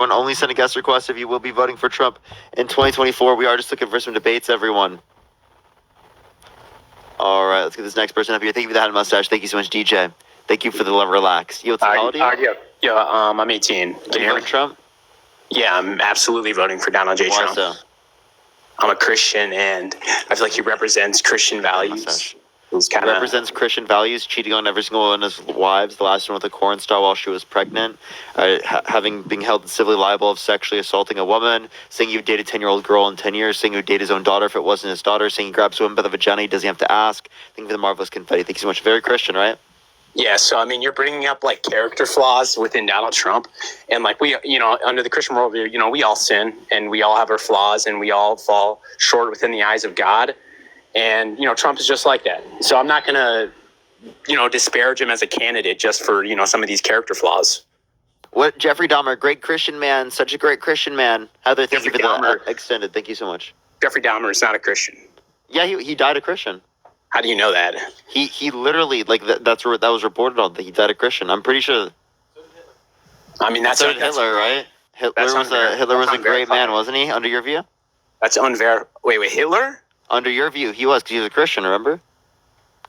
Only send a guest request if you will be voting for Trump in 2024. We are just looking for some debates, everyone. All right, let's get this next person up here. Thank you for the hat and mustache. Thank you so much, DJ. Thank you for the relax. Yo, how old are you? I'm 18. Can you hear me, Trump? Yeah, I'm absolutely voting for Donald J. Trump. So? I'm a Christian, and I feel like he represents Christian values. Represents Christian values, cheating on every single one of his wives, the last one with a corn star while she was pregnant, having been held civilly liable of sexually assaulting a woman, saying he would date a 10-year-old girl in 10 years, saying he would date his own daughter if it wasn't his daughter, saying he grabs a woman by the vagina, does he have to ask? Thank you for the marvelous confetti. Thank you so much. Very Christian, right? Yeah, so I mean, you're bringing up like character flaws within Donald Trump, and like we, under the Christian worldview, we all sin and we all have our flaws and we all fall short within the eyes of God, and Trump is just like that. So I'm not gonna, disparage him as a candidate just for some of these character flaws. What Jeffrey Dahmer, great Christian man, such a great Christian man. Heather, thank you for the extended. Thank you so much. Jeffrey Dahmer is not a Christian. Yeah, he died a Christian. How do you know that? He literally, like, that's where that was reported on, that he died a Christian. I'm pretty sure. I mean, that's Hitler, right? Hitler was a great man, wasn't he? Under your view? That's unverified. Wait, Hitler? Under your view, he was, because he was a Christian. Remember?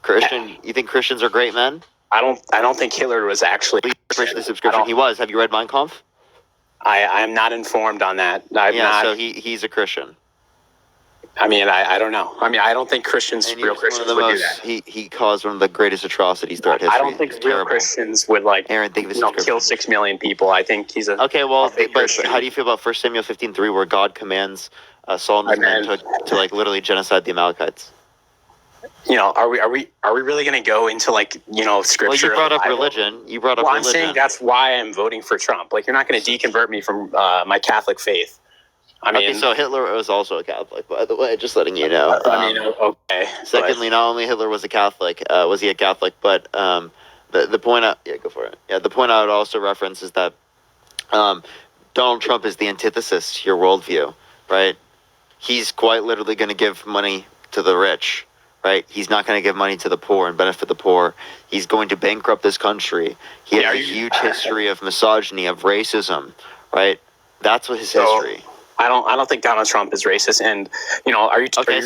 Christian. You think Christians are great men? I don't think Hitler was actually Christian. The subscription. He was. Have you read Mein Kampf? I am not informed on that. So he's a Christian. I mean, I don't know. I mean, I don't think real Christians would do that. He caused one of the greatest atrocities throughout history. I don't think real Christians would kill 6 million people. I think he's a okay. Well, but how do you feel about 1 Samuel 15:3, where God commands Saul and his men to like literally genocide the Amalekites? Are we really going to go into scripture? Well, you brought up religion. I'm saying that's why I'm voting for Trump. Like, you're not going to deconvert me from my Catholic faith. I mean, okay, so Hitler was also a Catholic, by the way, just letting you know. Okay. Secondly, not only Hitler was a Catholic, was he a Catholic, but the point go for it. Yeah, the point I would also reference is that Donald Trump is the antithesis to your worldview, right? He's quite literally going to give money to the rich, right? He's not going to give money to the poor and benefit the poor. He's going to bankrupt this country. He has a huge history of misogyny, of racism, right? That's what his history. I don't think Donald Trump is racist. And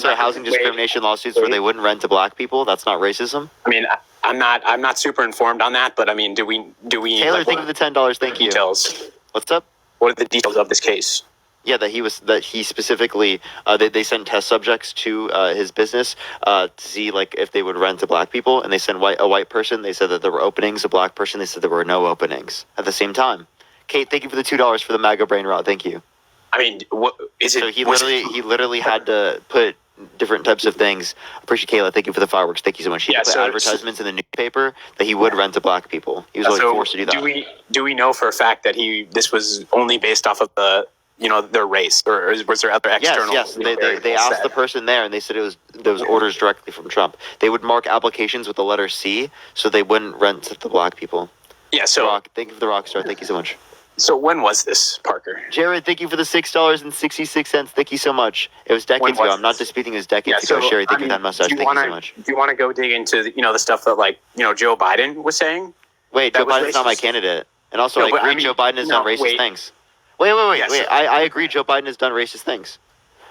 so housing discrimination lawsuits where they wouldn't rent to black people, that's not racism? I mean, I'm not super informed on that, but I mean, do we Taylor, thank you for the $10. Thank you. Details. What's up? What are the details of this case? Yeah, that he specifically they sent test subjects to his business to see like if they would rent to black people, and they sent a white person. They said that there were openings. A black person, they said there were no openings at the same time. Kate, thank you for the $2 for the MAGA brain rot. Thank you. I mean, what is it? So he literally had to put different types of things. Appreciate Kayla. Thank you for the fireworks. Thank you so much. He put advertisements in the newspaper that he would rent to black people. He was forced to do that. Do we know for a fact that this was only based off of their race, or was there other external? Yes. They asked the person there, and they said there was orders directly from Trump. They would mark applications with the letter C, so they wouldn't rent to the black people. Yeah. So thank you for the rock star. Thank you so much. So when was this, Parker? Jared, thank you for the $6.66. Thank you so much. It was decades ago. I'm not disputing it was decades ago. Sherry, thank you for that mustache. Thank you so much. Do you want to go dig into the stuff that Joe Biden was saying? Wait, Joe Biden's not my candidate. And also, I agree Joe Biden has done racist things. Wait. I agree Joe Biden has done racist things.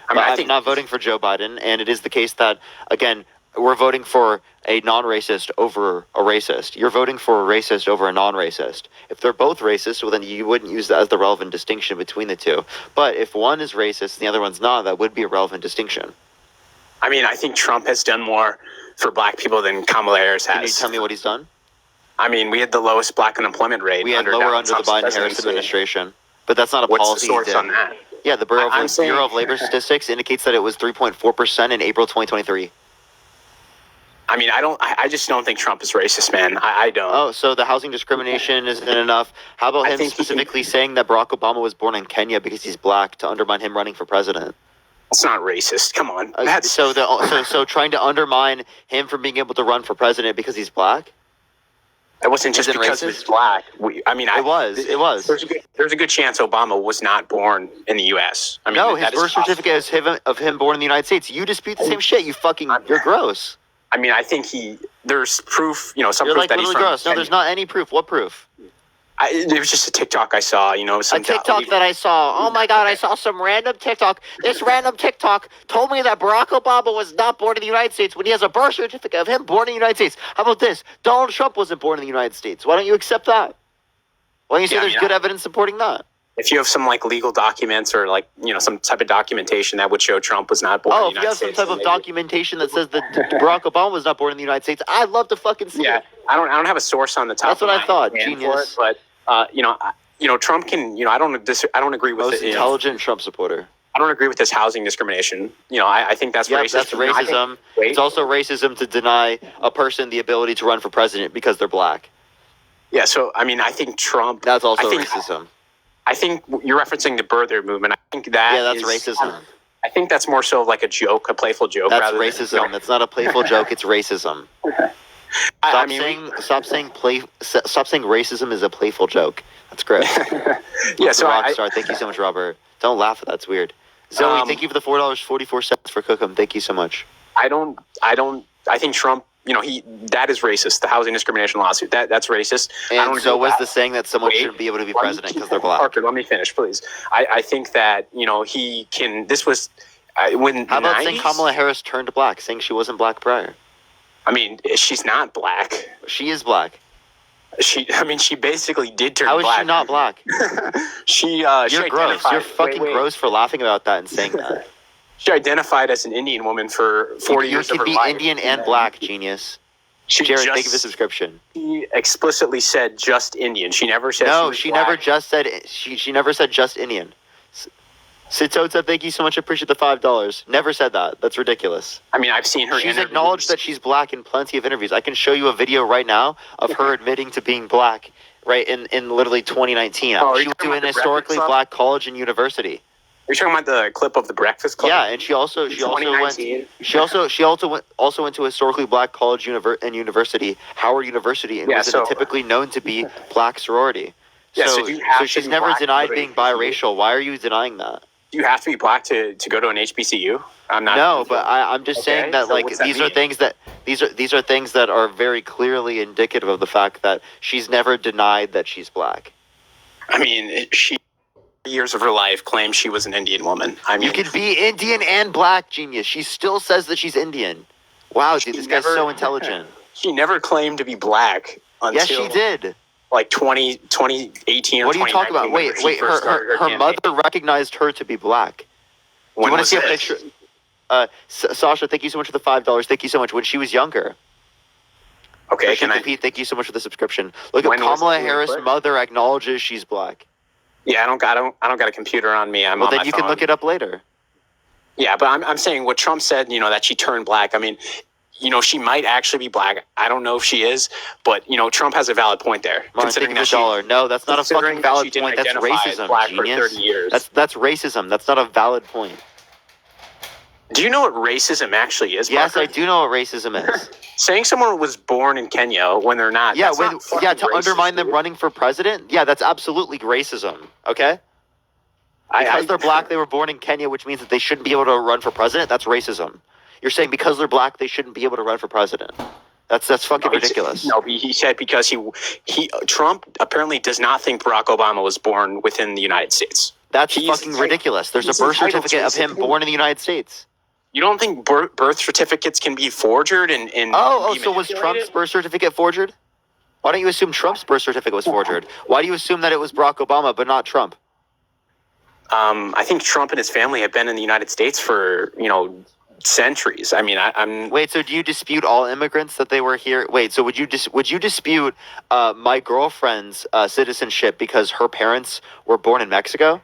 I'm not voting for Joe Biden, and it is the case that, again, we're voting for a non-racist over a racist. You're voting for a racist over a non-racist. If they're both racist, well, then you wouldn't use that as the relevant distinction between the two. But if one is racist and the other one's not, that would be a relevant distinction. I mean, I think Trump has done more for black people than Kamala Harris has. Can you tell me what he's done? I mean, we had the lowest black unemployment rate. We had lower under the Biden-Harris administration. But that's not a policy. What's the source on that? Yeah, the Bureau of Labor Statistics indicates that it was 3.4% in April 2023. I mean, I just don't think Trump is racist, man. I don't. Oh, so the housing discrimination isn't enough. How about him specifically saying that Barack Obama was born in Kenya because he's black to undermine him running for president? It's not racist. Come on. So trying to undermine him from being able to run for president because he's black? It wasn't just because he was black. It was. There's a good chance Obama was not born in the U.S. I mean, no, his birth certificate is of him born in the United States. You dispute the same shit. You're gross. I mean, I think there's proof, some You're proof that he's from... gross. No, there's not any proof. What proof? It was just a TikTok I saw. A TikTok that I saw. Oh my God, I saw some random TikTok. This random TikTok told me that Barack Obama was not born in the United States when he has a birth certificate of him born in the United States. How about this? Donald Trump wasn't born in the United States. Why don't you accept that? Why don't you say there's good evidence supporting that? If you have some like legal documents or like, some type of documentation that would show Trump was not born in the United States. If you have some type of documentation that says that Barack Obama was not born in the United States, I'd love to fucking see it. I don't have a source on the top. That's what I thought. Genius. But Trump can. I don't agree with most intelligent Trump supporter. I don't agree with this housing discrimination. I think that's racist. That's racism. It's also racism to deny a person the ability to run for president because they're black. Yeah. So I think Trump. That's also racism. I think you're referencing the birther movement. I think that's racism. I think that's more so like a joke, a playful joke. That's racism. That's not a playful joke. It's racism. Stop saying racism is a playful joke. That's gross. So Rockstar, thank you so much, Robert. Don't laugh. That's weird. Zoe, thank you for the $4.44 for Cookham. Thank you so much. I think Trump. That is racist. The housing discrimination lawsuit. That's racist. And so was the saying that someone shouldn't be able to be president because they're black. Parker, let me finish, please. I think that he can. This was when. How about saying Kamala Harris turned black, saying she wasn't black prior? She's not black. She is black. She basically did turn black. black. How is she not black? You're gross. You're fucking gross for laughing about that and saying that. She identified as an Indian woman for 40 years of her life. You can be Indian and black, genius. Jared, thank you for the subscription. She explicitly said just Indian. She never said she never just said she never said just Indian. Sitota, thank you so much. I appreciate the $5. Never said that. That's ridiculous. I've seen her. She's acknowledged that she's black in plenty of interviews. I can show you a video right now of her admitting to being black. Right in literally 2019. She went to an historically black college and university. Are you talking about the clip of the Breakfast Club? Yeah, and she also went to a historically black college and university, Howard University, and was typically known to be black sorority. Yeah, so she's never denied being biracial. Why are you denying that? Do you have to be black to go to an HBCU? I'm not. No, but I'm just saying that these are things that are very clearly indicative of the fact that she's never denied that she's black. She years of her life claimed she was an Indian woman. You can be Indian and black, genius. She still says that she's Indian. Wow, dude, this guy's so intelligent. She never claimed to be black until. Yes, she did. Like 2018 or 2019. What are you talking about? Wait. Her mother recognized her to be black. Do you want to see a picture? Sasha, thank you so much for the $5. Thank you so much. When she was younger. Okay, Pete, thank you so much for the subscription. Look at Kamala Harris' mother acknowledges she's black. Yeah, I don't got a computer on me. I'm on my phone. Well, then you can look it up later. Yeah, but I'm saying what Trump said, that she turned black. She might actually be black. I don't know if she is, but Trump has a valid point there. Considering that no, that's not a fucking valid point. That's racism, genius. That's racism. That's not a valid point. Do you know what racism actually is? Yes, Parker? I do know what racism is. Saying someone was born in Kenya when they're not. Yeah, to undermine them running for president. Yeah, that's absolutely racism. Okay. Because they're black, they were born in Kenya, which means that they shouldn't be able to run for president. That's racism. You're saying because they're black, they shouldn't be able to run for president. That's fucking ridiculous. No, he said because Trump apparently does not think Barack Obama was born within the United States. That's fucking ridiculous. There's a birth certificate of him born in the United States. You don't think birth certificates can be forged and so was Trump's birth certificate forged? Why don't you assume Trump's birth certificate was forged? Why do you assume that it was Barack Obama but not Trump? I think Trump and his family have been in the United States for centuries. I'm. Wait, so do you dispute all immigrants that they were here? Wait, so would you dispute my girlfriend's citizenship because her parents were born in Mexico?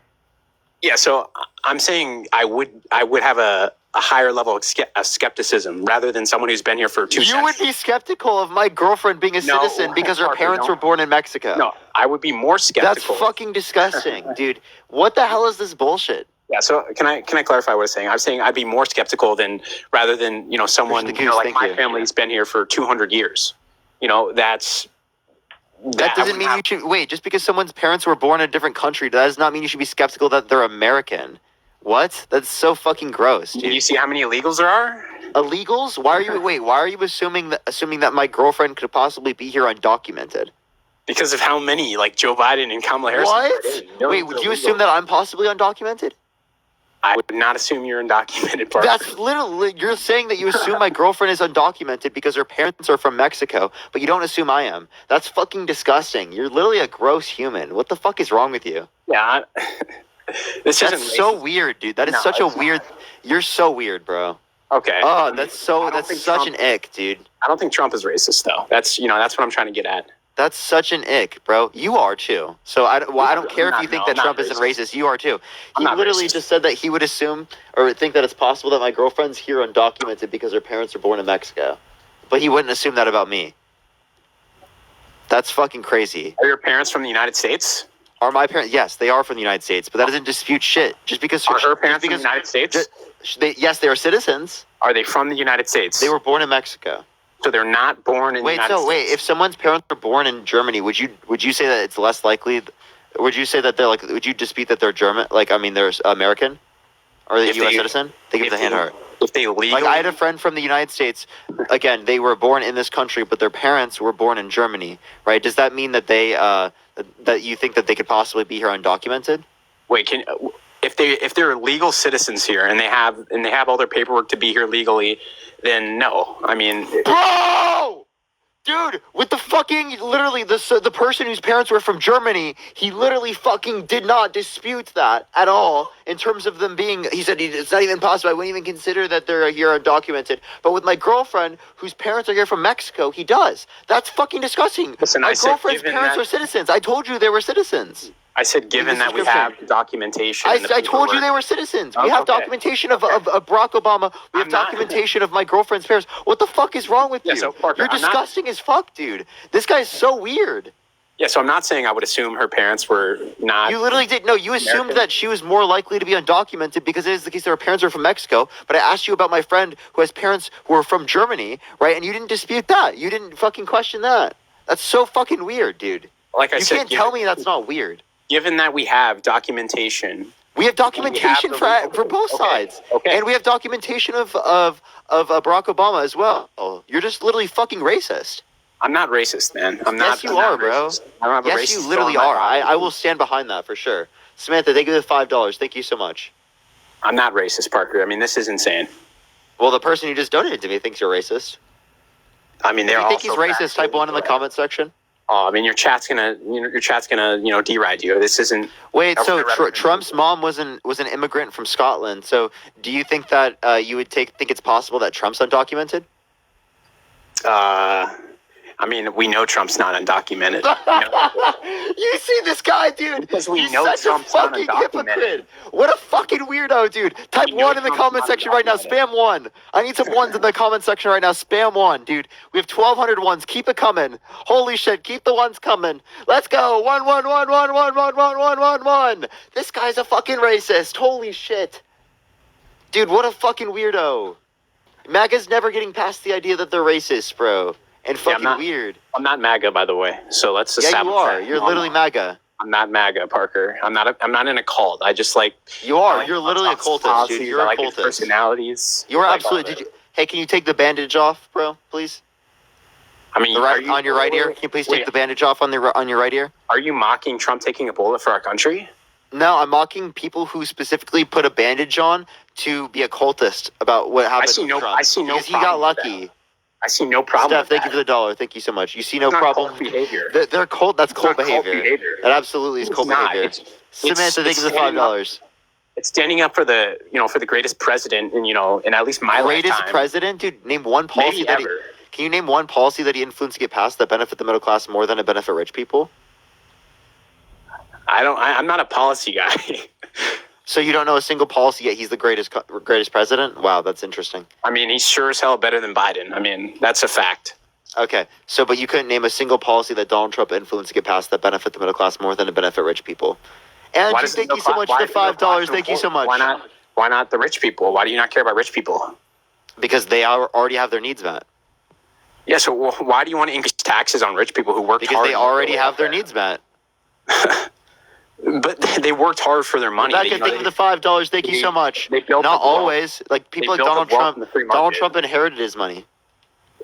Yeah, so I'm saying I would have a higher level of skepticism rather than someone who's been here for 2 centuries. You would be skeptical of my girlfriend being a citizen because her parents were born in Mexico. No, I would be more skeptical. That's fucking disgusting, dude. What the hell is this bullshit? Yeah, so can I clarify what I'm saying? I'm saying I'd be more skeptical rather than someone like my family's been here for 200 years. That doesn't mean you should wait. Just because someone's parents were born in a different country, that does not mean you should be skeptical that they're American. What? That's so fucking gross, dude. You see how many illegals there are? Illegals? Why are you assuming that my girlfriend could possibly be here undocumented? Because of how many, like Joe Biden and Kamala Harris. What? Wait, would you assume that I'm possibly undocumented? I would not assume you're undocumented, Parker. That's literally, you're saying that you assume my girlfriend is undocumented because her parents are from Mexico, but you don't assume I am. That's fucking disgusting. You're literally a gross human. What the fuck is wrong with you? Yeah. This isn't That's so racist. weird, dude. That is No, such a it's weird. not. You're so weird, bro. Okay. Oh, that's think such Trump- an ick, dude. I don't think Trump is racist, though. That's what I'm trying to get at. That's such an ick, bro. You are too. So I don't care if you think that I'm not Trump isn't racist. You are too. I'm He not literally racist. just said that he would assume or think that it's possible that my girlfriend's here undocumented because her parents are born in Mexico, but he wouldn't assume that about me. That's fucking crazy. Are your parents from the United States? Are my parents? Yes, they are from the United States, but that doesn't dispute shit. Just because Are her parents just from the United States? yes, they are citizens. Are they from the United States? They were born in Mexico. So they're not born in the United States. If someone's parents were born in Germany, would you say that it's less likely? Would you say that they're like? Would you dispute that they're German? Like, I mean, they're American, or the If U.S. they- citizen? They give if the hand they- heart. If they legally, Like, I had a friend from the United States. Again, they were born in this country, but their parents were born in Germany, right? Does that mean that they that you think that they could possibly be here undocumented? wait, if they're legal citizens here and they have all their paperwork to be here legally, then no. I mean, Bro! Dude, with the fucking, literally, the person whose parents were from Germany, he literally fucking did not dispute that at all in terms of them being, he said it's not even possible, I wouldn't even consider that they're here undocumented. But with my girlfriend, whose parents are here from Mexico, he does. That's fucking disgusting. Listen, My I said girlfriend's given parents that- are citizens. I told you they were citizens. I said given that we description. have documentation. I and the told you paperwork- they were citizens. We Oh, have okay. documentation of Barack Obama. We have I'm not- documentation of my girlfriend's parents. What the fuck is wrong with Yeah, you? so, Parker, You're I'm not- disgusting as fuck, dude. This guy's so weird. Yeah, so I'm not saying I would assume her parents were not. You literally did. No, you assumed American. that she was more likely to be undocumented because it is the case that her parents are from Mexico. But I asked you about my friend who has parents who are from Germany, right? And you didn't dispute that. You didn't fucking question that. That's so fucking weird, dude. Like I You said, can't tell me that's not weird. Given that we have documentation. We have documentation the for legal- both okay, sides, okay. and we have documentation of Barack Obama as well. You're just literally fucking racist. I'm not racist, man. I'm not. Yes, you I'm not are, bro. racist. I don't have a Yes, racist you thought literally in my are. body. I will stand behind that for sure. Samantha, thank you for the $5. Thank you so much. I'm not racist, Parker. I mean, this is insane. Well, the person who just donated to me thinks you're racist. I mean, If they're you think he's also racist, type 1 in the comment section. Oh, I mean, your chat's gonna deride you. This isn't. Wait, That's so what I read. Trump's mom was an immigrant from Scotland. So, do you think that you would think it's possible that Trump's undocumented? I mean, we know Trump's not undocumented. You see this guy, dude? Because we He's know such Trump's a fucking undocumented. hypocrite. What a fucking weirdo, dude. Type We know 1 in the Trump's comment section right now. undocumented. Spam 1. I need some ones in the comment section right now. Spam 1, dude. We have 1,200 ones. Keep it coming. Holy shit. Keep the ones coming. Let's go. 1, 1, 1, 1, 1, 1, 1, 1, 1, 1. This guy's a fucking racist. Holy shit. Dude, what a fucking weirdo. MAGA's never getting past the idea that they're racist, bro. And fucking not- weird. I'm not MAGA, by the way. So let's Yeah, establish you are. that. You're No, literally I'm MAGA. not MAGA, Parker. I'm not in a cult. I just like. You are. You're literally a Trump's cultist, dude. policies. You're I a like his cultist. personalities. You are like absolutely. all Did that. you? Hey, can you take the bandage off, bro? Please. I mean, The are right you, on your right ear. Can you please take wait, the bandage off on your right ear? Are you mocking Trump taking a bullet for our country? No, I'm mocking people who specifically put a bandage on to be a cultist about what happened. see with no- Trump. I see no because he got problem with lucky. I see no problem. Steph, with thank that. you for the $1. Thank you so much. You see no It's not problem. cult behavior. They're cult. That's It's cult not cult behavior. behavior. That absolutely is It's cult not. behavior. It's Samantha, thank you for the standing up- $5. It's standing up for the greatest president in at least my Greatest lifetime. president, dude. Name one policy Maybe that he. ever. Can you name one policy that he influenced to get passed that benefit the middle class more than it benefit rich people? I'm not a policy guy. So you don't know a single policy yet he's the greatest president? Wow, that's interesting. I mean, he's sure as hell better than Biden. I mean, that's a fact. Okay, so but you couldn't name a single policy that Donald Trump influenced to get passed that benefit the middle class more than it benefit rich people. And Why does thank the you so middle much class- for the why is the middle $5. class Thank you so much. important? Why not the rich people? Why do you not care about rich people? Because they already have their needs met. Yeah, so why do you want to increase taxes on rich people who worked Because hard? they to already build have their welfare? needs met. But they worked hard for their money. Rebecca, thank you for the $5. Thank you so much. they built Not up wealth. always. Like people They like built Donald up wealth Trump. in the free Donald market. Trump inherited his money.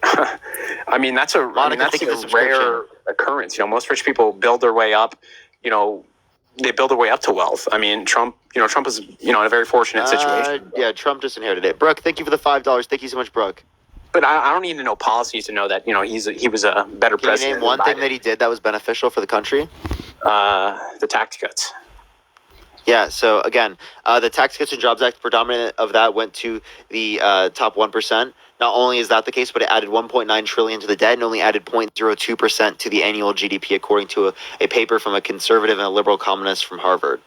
I mean, that's a Monica, thank you for the rare occurrence. Most rich people build their way up. They build their way up to wealth. I mean, Trump is in a very fortunate situation. Yeah, Trump just inherited it. Brooke, thank you for the $5. Thank you so much, Brooke. But I don't need to know policies to know that he was a better Can you president. name one thing that he did that was beneficial for the country? The tax cuts. Yeah, so again, the Tax Cuts and Jobs Act, predominant of that went to the top 1%. Not only is that the case, but it added 1.9 trillion to the debt and only added 0.02% to the annual GDP, according to a paper from a conservative and a liberal communist from Harvard.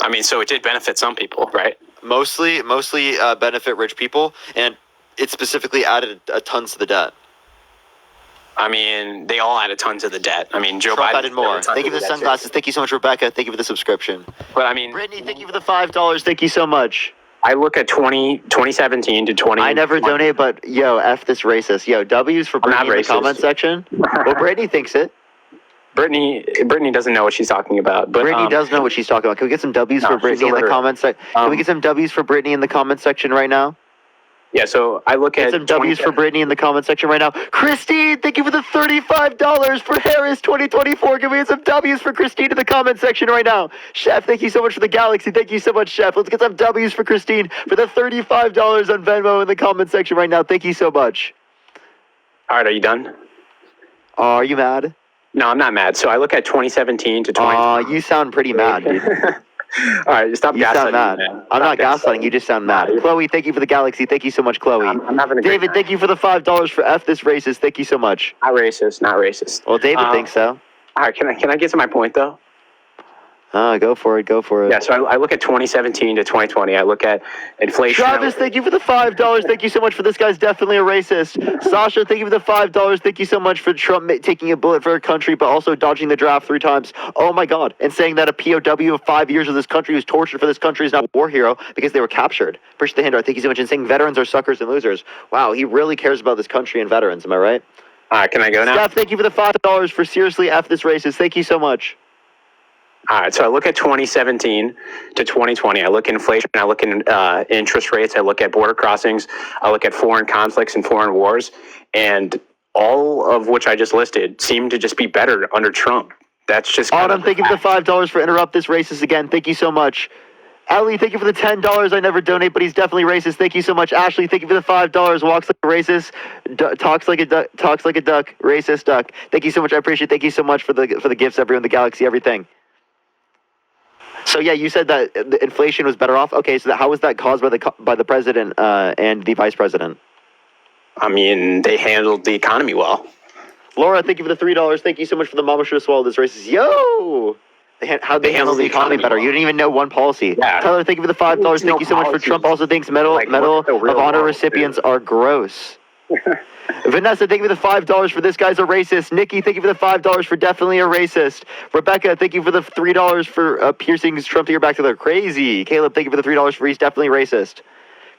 I mean, so it did benefit some people, right? Mostly benefit rich people, and it specifically added tons to the debt. I mean, they all added tons to the debt. I mean, Joe Trump Biden added more. Thank you for the sunglasses. Thank you so much, Rebecca. Thank you for the subscription. But I mean, Brittany, thank you for the $5. Thank you so much. I look at 2017 to 20. I never donate, but yo, F this racist. Yo, W's for Brittany in the comment section. Well, Brittany thinks it. Brittany doesn't know what she's talking about. But Brittany does know what she's talking about. Can we get some W's for Brittany in the comment section? Can we get some W's for Brittany in the comment section right now? Yeah, so I look at some W's for Brittany in the comment section right now. Christine, thank you for the $35 for Harris 2024. Can we get some W's for Christine in the comment section right now? Chef, thank you so much for the Galaxy. Thank you so much, Chef. Let's get some W's for Christine for the $35 on Venmo in the comment section right now. Thank you so much. All right, are you done? Are you mad? No, I'm not mad. So I look at 2017 to 2020. You sound pretty mad, dude. All right, stop gaslighting. You sound mad. I'm not gaslighting. You just sound mad. Chloe, thank you for the Galaxy. Thank you so much, Chloe. I'm having a great David, time. thank you for the $5 for F this racist. Thank you so much. Not racist. Well, David thinks so. All right, can I get to my point though? Go for it. Yeah, so I look at 2017 to 2020. I look at inflation. Travis, thank you for the $5. Thank you so much for this guy's definitely a racist. Sasha, thank you for the $5. Thank you so much for Trump taking a bullet for our country, but also dodging the draft 3 times. Oh my God. And saying that a POW of 5 years of this country who's tortured for this country is not a war hero because they were captured. Appreciate the handout. Thank you so much. And saying veterans are suckers and losers. Wow, he really cares about this country and veterans. Am I right? All right, can I go now? Steph, thank you for the $5 for seriously F this racist. Thank you so much. All right, so I look at 2017 to 2020. I look at inflation. I look at interest rates. I look at border crossings. I look at foreign conflicts and foreign wars. And all of which I just listed seem to just be better under Trump. That's just Autumn, thank you for the $5 for interrupt this racist again. Thank you so much. Ellie, thank you for the $10. I never donate, but he's definitely racist. Thank you so much. Ashley, thank you for the $5. Walks like a racist, talks like a duck, racist duck. Thank you so much. I appreciate it. Thank you so much for the gifts, everyone, the Galaxy, everything. So yeah, you said that the inflation was better off. Okay, so how was that caused by the president and the vice president? I mean, they handled the economy well. Laura, thank you for the $3. Thank you so much for the Mama Should Have Swallowed This Racist. Yo! How'd they handle the economy better? Well. You didn't even know one policy. Yeah. Tyler, thank you for the $5. Thank you so much for Trump. Also thinks Medal of Honor recipients are gross. Vanessa, thank you for the $5 for this guy's a racist. Nikki, thank you for the $5 for definitely a racist. Rebecca, thank you for the $3 for piercing Trump to your back to the crazy. Caleb, thank you for the $3 for he's definitely racist.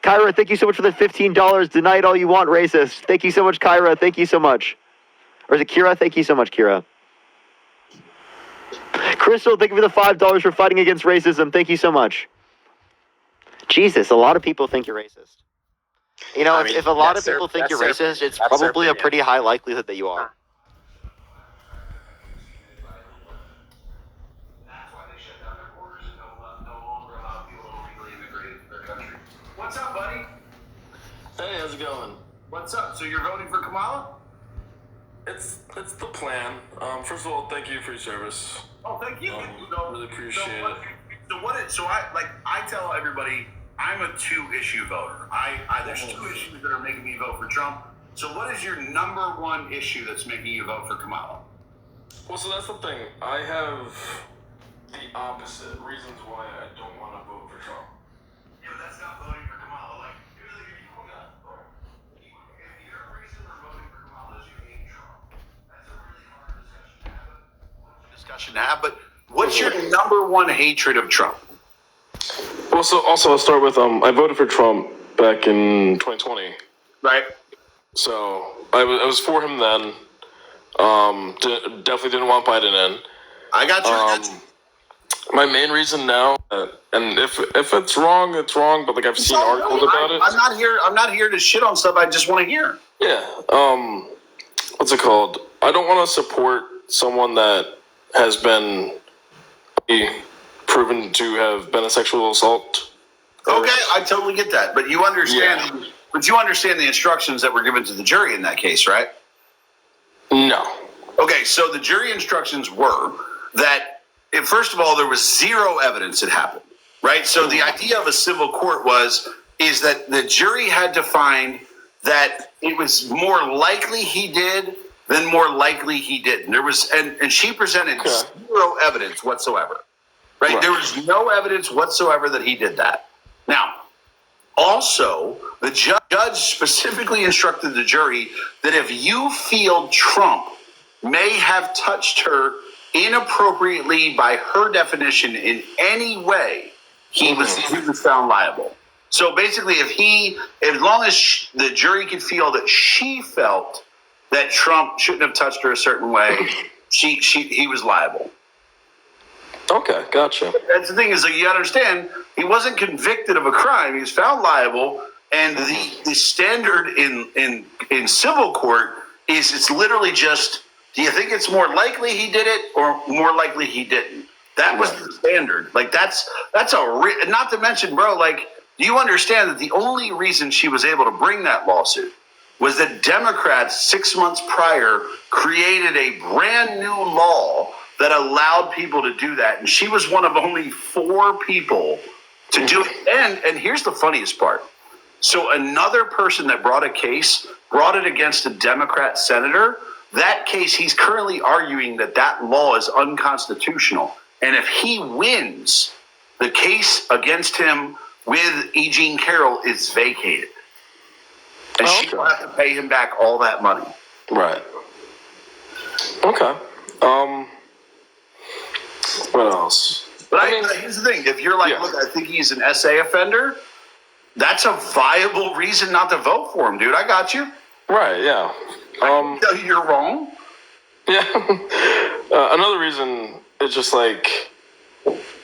Kyra, thank you so much for the $15. Deny it all you want, racist. Thank you so much, Kyra. Thank you so much. Or is it Kira? Thank you so much, Kira. Crystal, thank you for the $5 for fighting against racism. Thank you so much. Jesus, a lot of people think you're racist. You know, if a lot of people think you're racist, it's probably a pretty high likelihood that you are. That's why they shut down their borders and no longer allow people to legally immigrate to their country. What's up, buddy? Hey, how's it going? What's up? So you're voting for Kamala? It's the plan. First of all, thank you for your service. Oh, thank you. Really appreciate it. So I tell everybody I'm a 2-issue voter. There's 2 issues that are making me vote for Trump. So what is your number 1 issue that's making you vote for Kamala? Well, so that's the thing. I have the opposite reasons why I don't want to vote for Trump. Yeah, but that's not voting for Kamala. Like, if you're a reason for voting for Kamala is you hate Trump. That's a really hard discussion to have. But what's your number 1 hatred of Trump? Well, so also I'll start with I voted for Trump back in 2020. Right. So I was for him then. Definitely didn't want Biden in. I got you. My main reason now And if it's wrong, it's wrong. But like I've seen articles about it. I'm not here to shit on stuff. I just want to hear. Yeah. What's it called? I don't want to support someone that has been proven to have been a sexual assault. Okay, I totally get that, but you understand. Yeah. But you understand the instructions that were given to the jury in that case, right? No. Okay, so the jury instructions were that, first of all, there was zero evidence it happened, right? So the idea of a civil court is that the jury had to find that it was more likely he did than more likely he didn't. There was, and she presented zero evidence whatsoever, right? There was no evidence whatsoever that he did that. Now, also, the judge specifically instructed the jury that if you feel Trump may have touched her inappropriately by her definition in any way, he was found liable. So basically, as long as the jury could feel that she felt that Trump shouldn't have touched her a certain way, he was liable. Okay, gotcha. That's the thing is, like, you understand, he wasn't convicted of a crime. He was found liable, and the standard in civil court is it's literally just, do you think it's more likely he did it or more likely he didn't? That was the standard. Like that's not to mention, bro. Like, do you understand that the only reason she was able to bring that lawsuit was that Democrats 6 months prior created a brand new law that allowed people to do that. And she was one of only 4 people to do it. And here's the funniest part. So another person that brought it against a Democrat senator. That case, he's currently arguing that law is unconstitutional. And if he wins, the case against him with E. Jean Carroll is vacated. And she will have to pay him back all that money. Right. Okay. What else? But here's the thing. If you're like, look, I think he's an SA offender, that's a viable reason not to vote for him, dude. I got you. Right, yeah. I tell you you're wrong. Yeah. Another reason is just like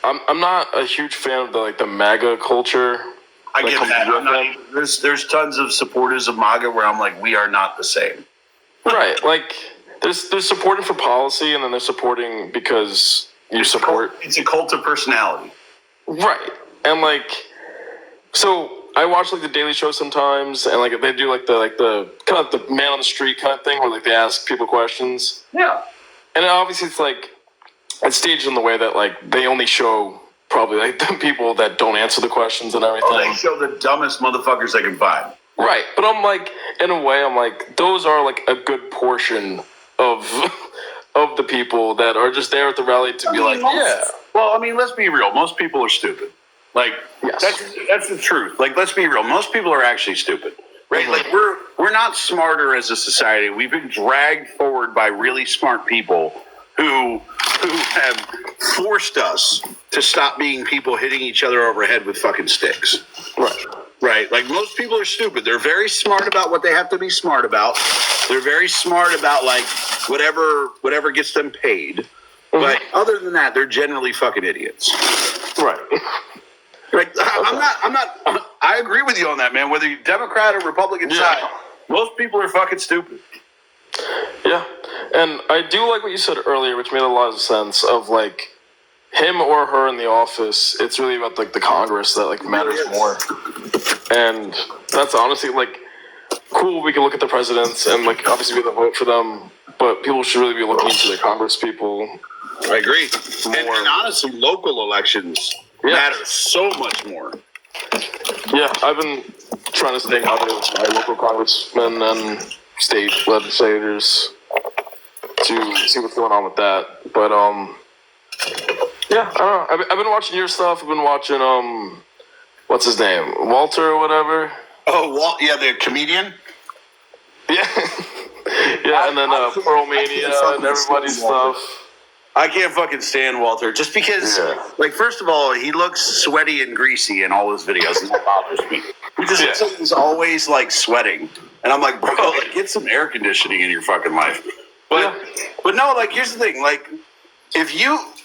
I'm not a huge fan of the MAGA culture. I get that. There's tons of supporters of MAGA where I'm like, we are not the same. Right. Like they're supporting for policy, and then they're supporting because you support. It's a cult of personality. Right. And so I watch the Daily Show sometimes, and they do the kind of the man on the street kind of thing where they ask people questions. Yeah. And obviously it's staged in the way that they only show probably the people that don't answer the questions and everything. Oh, they show the dumbest motherfuckers they can find. Right. But I'm in a way, I'm those are a good portion of the people that are just there at the rally to be yeah. Well, I mean, let's be real. Most people are stupid. Yes. That's the truth. Let's be real. Most people are actually stupid, right? Mm-hmm. We're not smarter as a society. We've been dragged forward by really smart people who have forced us to stop being people hitting each other over the head with fucking sticks. Right. Right. Most people are stupid. They're very smart about what they have to be smart about. They're very smart about whatever gets them paid. Mm-hmm. But other than that, they're generally fucking idiots. Right. I agree with you on that, man. Whether you're Democrat or Republican side, most people are fucking stupid. Yeah. And I do like what you said earlier, which made a lot of sense of him or her in the office. It's really about the Congress that matters more. And that's honestly cool. We can look at the presidents and obviously we have to vote for them, but people should really be looking into their Congress people. I agree. And honestly, local elections matter so much more. Yeah, I've been trying to stay in contact with my local congressmen and state legislators to see what's going on with that. But yeah, I don't know. I've been watching your stuff. I've been watching what's his name, Walter or whatever. Oh, the comedian. Yeah, yeah, and then Pearl Mania and everybody's stuff. I can't fucking stand Walter just because, first of all, he looks sweaty and greasy in all his videos, and that bothers me. He just looks like he's always sweating, and I'm like, bro, get some air conditioning in your fucking life. But no, here's the thing, if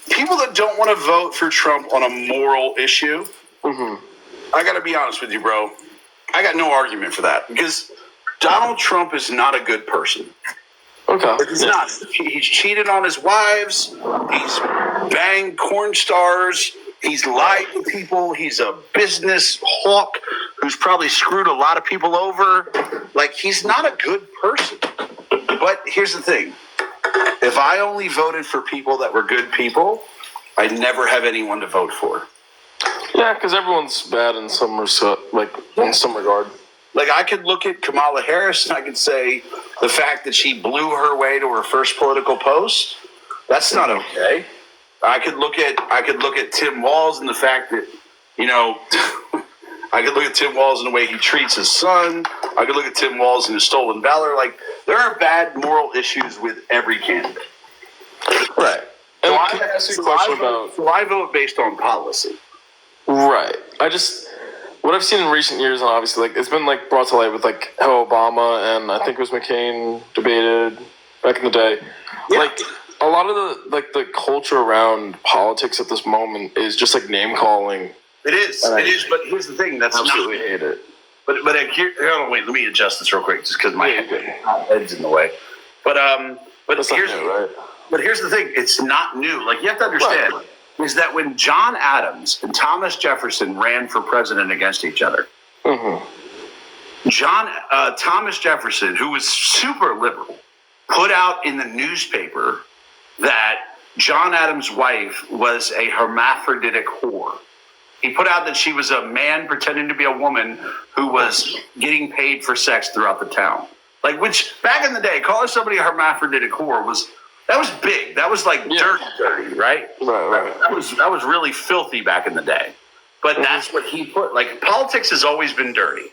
people that don't want to vote for Trump on a moral issue, I got to be honest with you, bro. I got no argument for that because Donald Trump is not a good person. Okay. He's not. He's cheated on his wives. He's banged porn stars. He's lied to people. He's a business hawk who's probably screwed a lot of people over. Like, he's not a good person. But here's the thing. If I only voted for people that were good people, I'd never have anyone to vote for. Yeah, because everyone's bad in some in some regard. Like, I could look at Kamala Harris and I could say the fact that she blew her way to her first political post, that's not okay. I could look at Tim Walz and the fact that, you know, I could look at Tim Walz and the way he treats his son. I could look at Tim Walz and his stolen valor. Like, there are bad moral issues with every candidate. Right. And can I ask you a question about... So I vote based on policy. Right. What I've seen in recent years, and obviously, like, it's been, like, brought to light with, like, how Obama and I think it was McCain debated back in the day. Yeah. Like, a lot of the culture around politics at this moment is just, like, name-calling. It is. It is, but here's the thing. That's Absolutely hate it. But here, hold on, wait. Let me adjust this real quick, just because my head's in the way. But That's here's not new, right? but here's the thing. It's not new. Like, you have to understand is that when John Adams and Thomas Jefferson ran for president against each other, Thomas Jefferson, who was super liberal, put out in the newspaper that John Adams' wife was a hermaphroditic whore. He put out that she was a man pretending to be a woman who was getting paid for sex throughout the town. Like, which back in the day, calling somebody a hermaphroditic whore was big. That was like dirty, right? Right. That was really filthy back in the day. But that's what he put. Like, politics has always been dirty.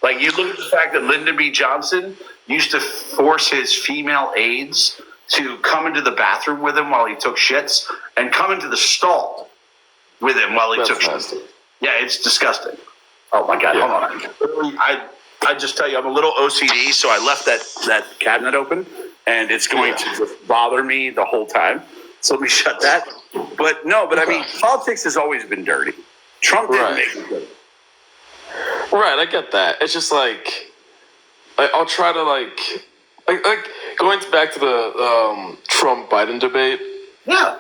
Like, you look at the fact that Lyndon B. Johnson used to force his female aides to come into the bathroom with him while he took shits and come into the stall with him while he took shits. Yeah, it's disgusting. Oh my God, hold on. I just tell you, I'm a little OCD, so I left that cabinet open, and it's going to just bother me the whole time. So let me shut that. But I mean, politics has always been dirty. Trump didn't make it dirty. Right, I get that. It's just like I'll try to like going back to the Trump Biden debate. Yeah,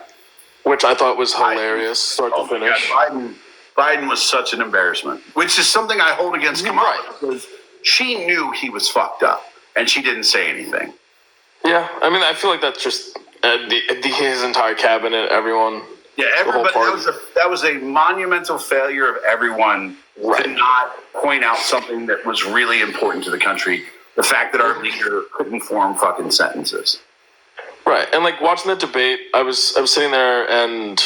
which I thought was hilarious, start to finish. God, Biden was such an embarrassment, which is something I hold against Kamala because she knew he was fucked up and she didn't say anything. Yeah, I mean, I feel like that's just his entire cabinet, everyone. Yeah, everybody. That was a monumental failure of everyone to not point out something that was really important to the country. The fact that our leader couldn't form fucking sentences. Right, and like watching that debate, I was sitting there and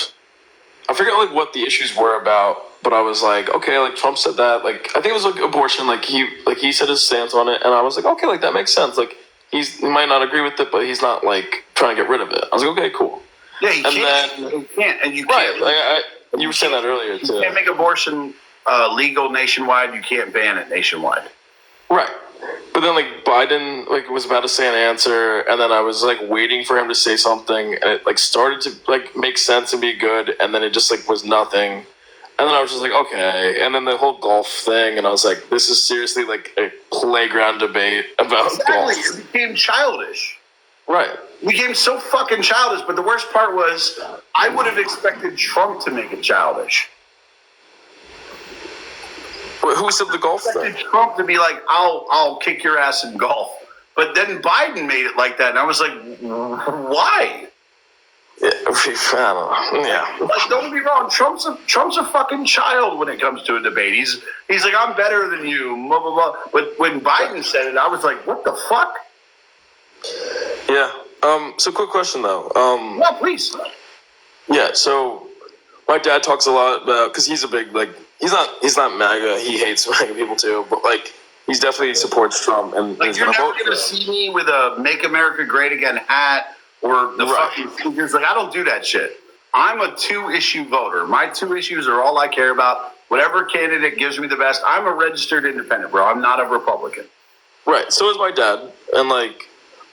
I forget like what the issues were about, but I was like, okay, like Trump said that, like I think it was like abortion, like he said his stance on it, and I was like, okay, like that makes sense, like he might not agree with it, but he's not like trying to get rid of it. I was like, okay, cool. Yeah, you can't. You were saying that earlier too. You can't make abortion legal nationwide. You can't ban it nationwide. Right. But then, like, Biden, like, was about to say an answer, and then I was, like, waiting for him to say something, and it, like, started to, like, make sense and be good, and then it just, like, was nothing. And then I was just like, okay. And then the whole golf thing, and I was like, this is seriously, like, a playground debate about golf. It became childish. Right. It became so fucking childish, but the worst part was I would have expected Trump to make it childish. Who said the golf thing? Trump to be like, I'll kick your ass in golf. But then Biden made it like that, and I was like, why? Yeah, I don't know. Yeah. Like, don't get me wrong, Trump's a fucking child when it comes to a debate. He's like, I'm better than you, blah, blah, blah. But when Biden said it, I was like, what the fuck? Yeah. So quick question, though. Yeah, please. Yeah, so my dad talks a lot about, because he's a big, like, he's not MAGA. He hates MAGA people too, but like he's definitely supports Trump and like he's you're gonna never vote gonna see me with a "Make America Great Again" hat or the fucking figures. Like I don't do that shit. I'm a 2-issue voter. My 2 issues are all I care about. Whatever candidate gives me the best. I'm a registered independent, bro. I'm not a Republican. Right. So is my dad, and like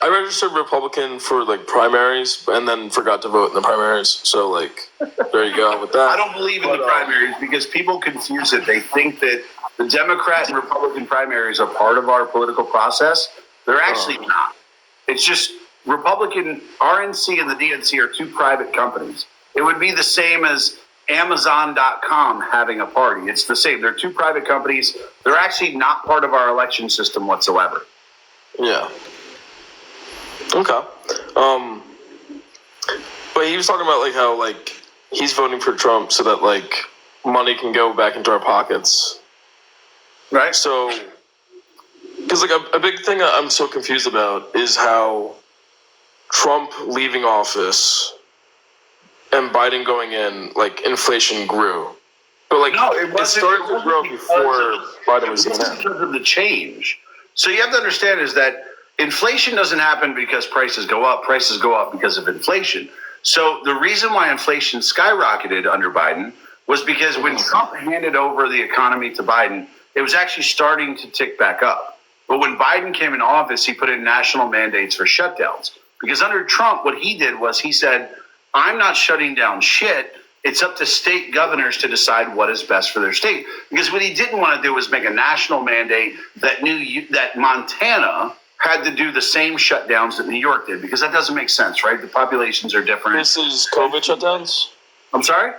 I registered Republican for like primaries and then forgot to vote in the primaries. So like, there you go with that. I don't believe in the primaries because people confuse it. They think that the Democrat and Republican primaries are part of our political process. They're actually not. It's just Republican, RNC and the DNC are two private companies. It would be the same as Amazon.com having a party. It's the same. They're two private companies. They're actually not part of our election system whatsoever. Yeah. Okay. But he was talking about like how like he's voting for Trump so that like money can go back into our pockets. Right? So, because like a big thing I'm so confused about is how Trump leaving office and Biden going in, like inflation grew. But like No, it started to grow before Biden was It's in. because of the change. So you have to understand is that inflation doesn't happen because prices go up. Prices go up because of inflation. So the reason why inflation skyrocketed under Biden was because when Trump handed over the economy to Biden, it was actually starting to tick back up. But when Biden came into office, he put in national mandates for shutdowns. Because under Trump, what he did was he said, I'm not shutting down shit. It's up to state governors to decide what is best for their state. Because what he didn't want to do was make a national mandate that Montana had to do the same shutdowns that New York did, because that doesn't make sense, right? The populations are different. This is COVID shutdowns? I'm sorry?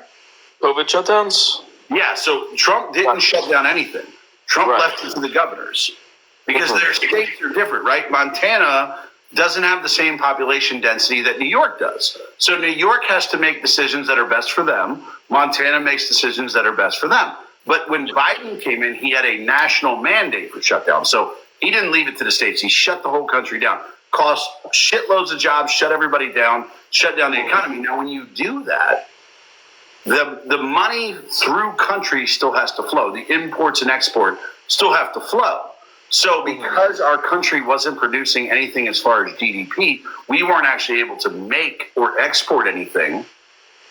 COVID shutdowns? Yeah, so Trump didn't shut down anything. Trump Right. left it to the governors because their states are different, right? Montana doesn't have the same population density that New York does. So New York has to make decisions that are best for them. Montana makes decisions that are best for them. But when Biden came in, he had a national mandate for shutdown. So he didn't leave it to the states. He shut the whole country down, cost shitloads of jobs, shut everybody down, shut down the economy. Now, when you do that, the money through country still has to flow. The imports and export still have to flow. So because our country wasn't producing anything as far as GDP, we weren't actually able to make or export anything.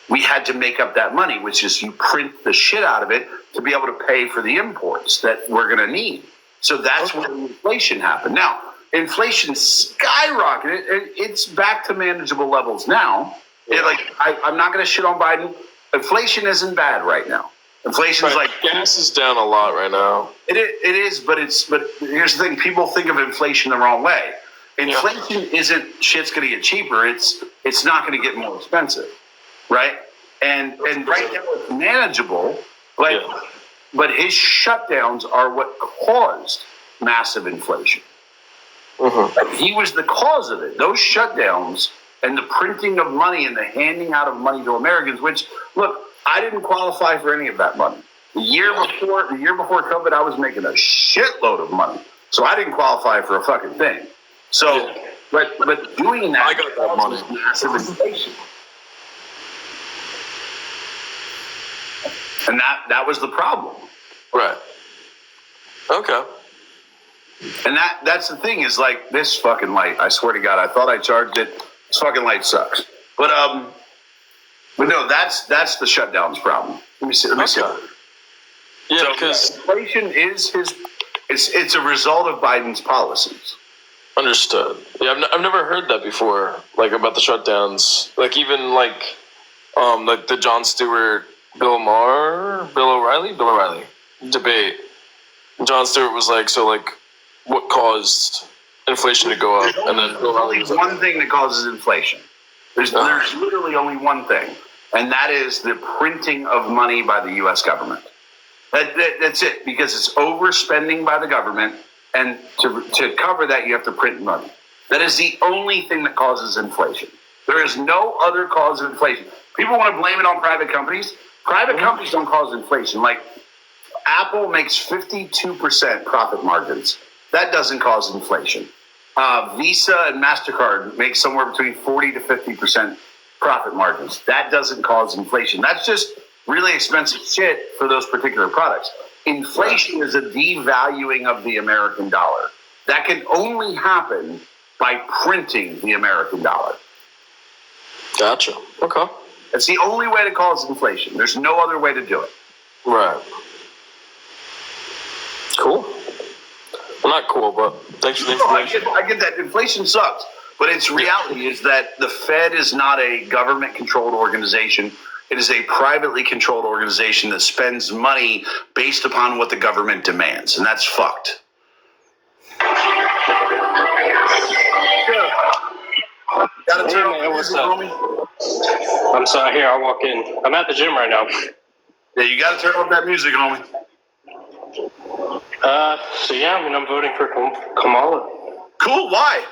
We had to make up that money, which is you print the shit out of it to be able to pay for the imports that we're going to need. So that's when inflation happened. Now, inflation skyrocketed. It's back to manageable levels now. I'm not going to shit on Biden. Inflation isn't bad right now. Inflation is like gas is down a lot right now. it is, but here's the thing: people think of inflation the wrong way. Inflation isn't shit's going to get cheaper. It's not going to get more expensive, right? And right now it's manageable, but his shutdowns are what caused massive inflation. Like, he was the cause of it. Those shutdowns and the printing of money and the handing out of money to Americans, which, look, I didn't qualify for any of that money. The year before COVID, I was making a shitload of money. So I didn't qualify for a fucking thing. So, but doing that, I got that money. was massive inflation. And that was the problem. Right. Okay. And that's the thing is like this fucking light. I swear to God, I thought I charged it. This fucking light sucks. But no, that's the shutdowns problem. Let me see. Yeah, So because inflation is it's a result of Biden's policies. understood. Yeah, I've never heard that before. Like about the shutdowns. Like even like the Jon Stewart, Bill O'Reilly debate. Jon Stewart was like, so like, what caused inflation to go up? And then Bill There's O'Reilly only was like, one thing that causes inflation. There's literally only one thing, and that is the printing of money by the U.S. government. That's it, because it's overspending by the government, and to cover that, you have to print money. That is the only thing that causes inflation. There is no other cause of inflation. People want to blame it on private companies. Private companies don't cause inflation. Like Apple makes 52% profit margins. That doesn't cause inflation. Visa and MasterCard make somewhere between 40 to 50% profit margins. That doesn't cause inflation. That's just really expensive shit for those particular products. Inflation is a devaluing of the American dollar. That can only happen by printing the American dollar. gotcha. Okay. That's the only way to cause inflation. There's no other way to do it. Right. Cool. Well, not cool, but thanks for the No, information. I get that. Inflation sucks. But its reality is that the Fed is not a government-controlled organization. It is a privately controlled organization that spends money based upon what the government demands, and that's fucked. Gotta turn off the music, homie. I'm sorry. Here, I'll walk in. I'm at the gym right now. Yeah, you gotta turn off that music, homie. So yeah, I mean, I'm voting for Kamala. Cool. Why?